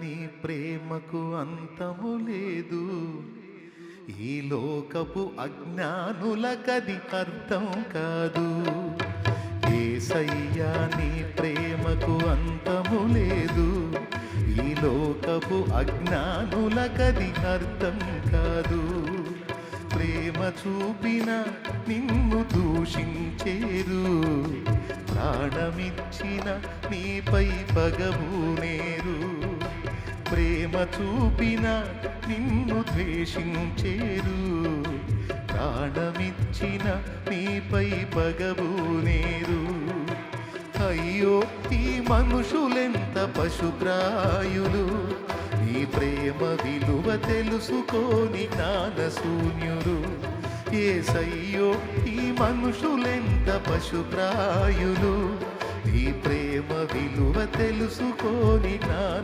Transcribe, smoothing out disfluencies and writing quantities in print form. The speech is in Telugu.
నీ ప్రేమకు అంతము లేదు, ఈ లోకపు అజ్ఞానులకది అర్థం కాదు. యేసయ్యా నీ ప్రేమకు అంతము లేదు, ఈ లోకపు అజ్ఞానులకది అర్థం కాదు. ప్రేమ చూపిన నిన్ను దూషించేరు, ప్రాణమిచ్చిన నీపై పగబూనేరు. ప్రేమ చూపిన నిన్ను ద్వేషించేరు, ప్రాణమిచ్చిన నీపై పగబూనేరు. అయ్యో ఈ మనుషులెంత పశుప్రాయులు, నీ ప్రేమ విలువ తెలుసుకోని జ్ఞానశూన్యులు. యేసయ్యో ఈ మనుషులెంత పశుప్రాయులు, నీ ప్రేమ విలువ తెలుసుకోని జ్ఞాన